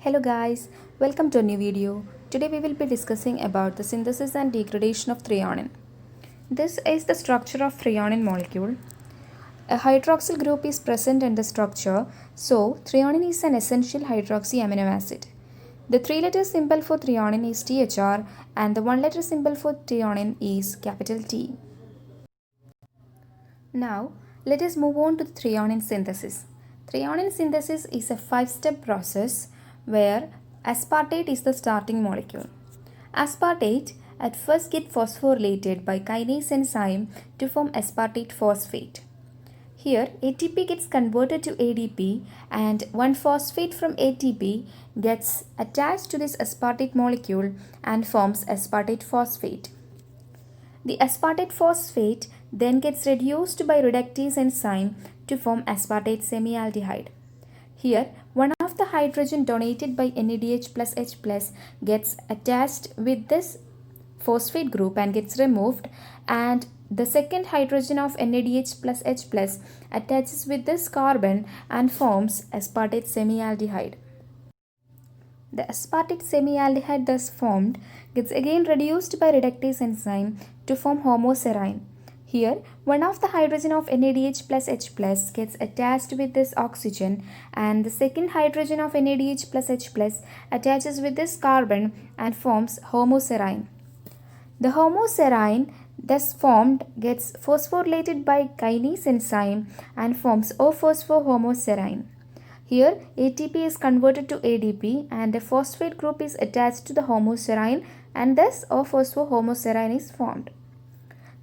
Hello guys, welcome to a new video. Today we will be discussing about the synthesis and degradation of threonine. This is the structure of threonine molecule. A hydroxyl group is present in the structure, so threonine is an essential hydroxy amino acid. The three-letter symbol for threonine is THR and the one-letter symbol for threonine is capital T. Now, let us move on to the threonine synthesis. Threonine synthesis is a five-step process where aspartate is the starting molecule. Aspartate at first get phosphorylated by kinase enzyme to form aspartate phosphate. Here, ATP gets converted to ADP and one phosphate from ATP gets attached to this aspartate molecule and forms aspartate phosphate. The aspartate phosphate then gets reduced by reductase enzyme to form aspartate semialdehyde. Here, one of the hydrogen donated by NADH plus H plus gets attached with this phosphate group and gets removed, and the second hydrogen of NADH plus H plus attaches with this carbon and forms aspartate semialdehyde. The aspartate semialdehyde thus formed gets again reduced by reductase enzyme to form homoserine. Here, one of the hydrogen of NADH plus H plus gets attached with this oxygen and the second hydrogen of NADH plus H plus attaches with this carbon and forms homoserine. The homoserine thus formed gets phosphorylated by kinase enzyme and forms O-phosphohomoserine. Here, ATP is converted to ADP and a phosphate group is attached to the homoserine and thus O-phosphohomoserine is formed.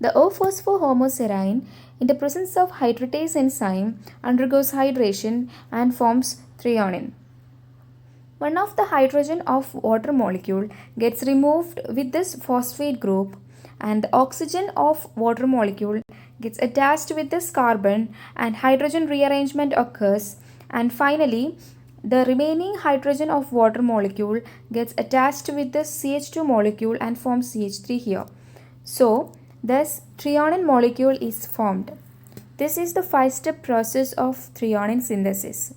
The O-phosphohomoserine, in the presence of hydratase enzyme, undergoes hydration and forms threonine. One of the hydrogen of water molecule gets removed with this phosphate group and the oxygen of water molecule gets attached with this carbon and hydrogen rearrangement occurs, and finally the remaining hydrogen of water molecule gets attached with this CH2 molecule and forms CH3 here. So, thus threonine molecule is formed. This is the five-step process of threonine synthesis.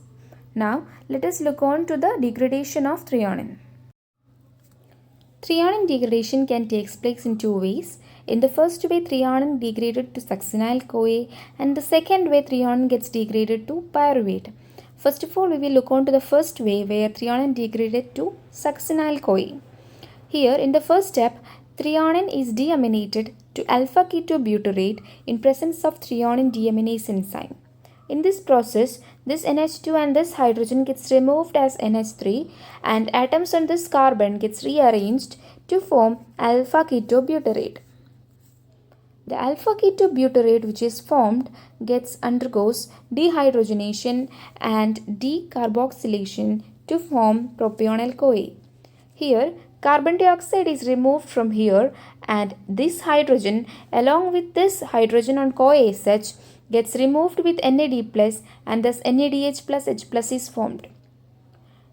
Now, let us look on to the degradation of threonine. Threonine degradation can take place in two ways. In the first way, threonine degraded to succinyl-CoA, and the second way, threonine gets degraded to pyruvate. First of all, we will look on to the first way where threonine degraded to succinyl-CoA. Here, in the first step, threonine is deaminated to alpha-ketobutyrate in presence of threonine deaminase enzyme. In this process, this NH2 and this hydrogen gets removed as NH3 and atoms on this carbon gets rearranged to form alpha-ketobutyrate. The alpha-ketobutyrate which is formed undergoes dehydrogenation and decarboxylation to form propionyl-CoA. Here, carbon dioxide is removed from here and this hydrogen along with this hydrogen on CoASH gets removed with NAD plus and thus NADH plus H plus is formed.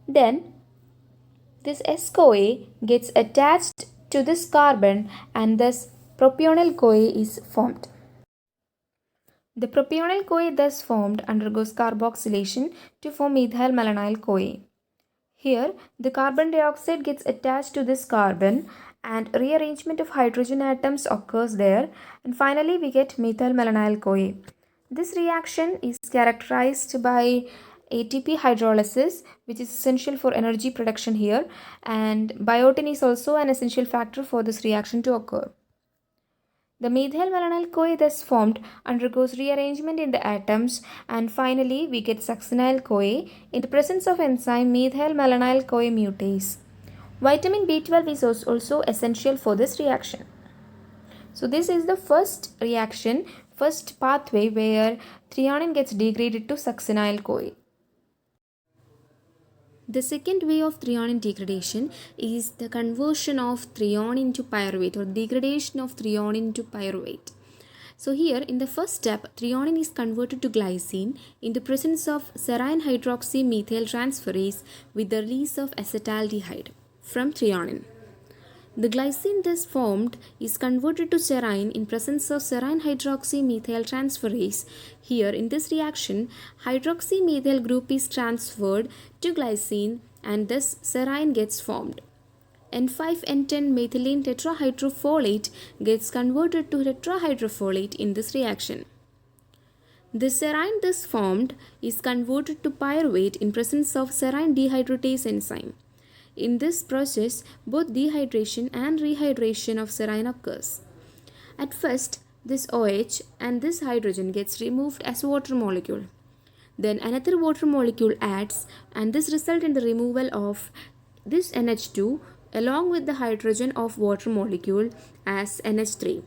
Then this S-CoA gets attached to this carbon and thus propionyl-CoA is formed. The propionyl-CoA thus formed undergoes carboxylation to form methylmalonyl-CoA. Here, the carbon dioxide gets attached to this carbon and rearrangement of hydrogen atoms occurs there, and finally we get methylmalonyl-CoA. This reaction is characterized by ATP hydrolysis, which is essential for energy production here, and biotin is also an essential factor for this reaction to occur. The methylmalonyl-CoA thus formed undergoes rearrangement in the atoms, and finally we get succinyl-CoA in the presence of enzyme methylmalonyl-CoA mutase. Vitamin B12 is also essential for this reaction. So this is the first reaction, first pathway where threonine gets degraded to succinyl-CoA. The second way of threonine degradation is the conversion of threonine to pyruvate or degradation of threonine to pyruvate. So here in the first step, threonine is converted to glycine in the presence of serine hydroxy methyl transferase with the release of acetaldehyde from threonine. The glycine thus formed is converted to serine in presence of serine hydroxy methyl transferase. Here in this reaction, hydroxy methyl group is transferred to glycine and thus serine gets formed. N5N10 methylene tetrahydrofolate gets converted to tetrahydrofolate in this reaction. The serine thus formed is converted to pyruvate in presence of serine dehydratase enzyme. In this process, both dehydration and rehydration of serine occurs. At first, this OH and this hydrogen gets removed as water molecule. Then another water molecule adds, and this results in the removal of this NH2 along with the hydrogen of water molecule as NH3.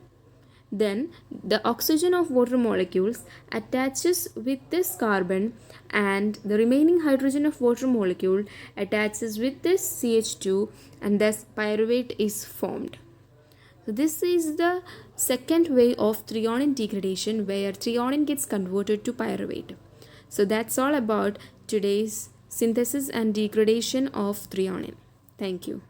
Then the oxygen of water molecules attaches with this carbon, and the remaining hydrogen of water molecule attaches with this CH2, and thus pyruvate is formed. So this is the second way of threonine degradation, where threonine gets converted to pyruvate. So that's all about today's synthesis and degradation of threonine. Thank you.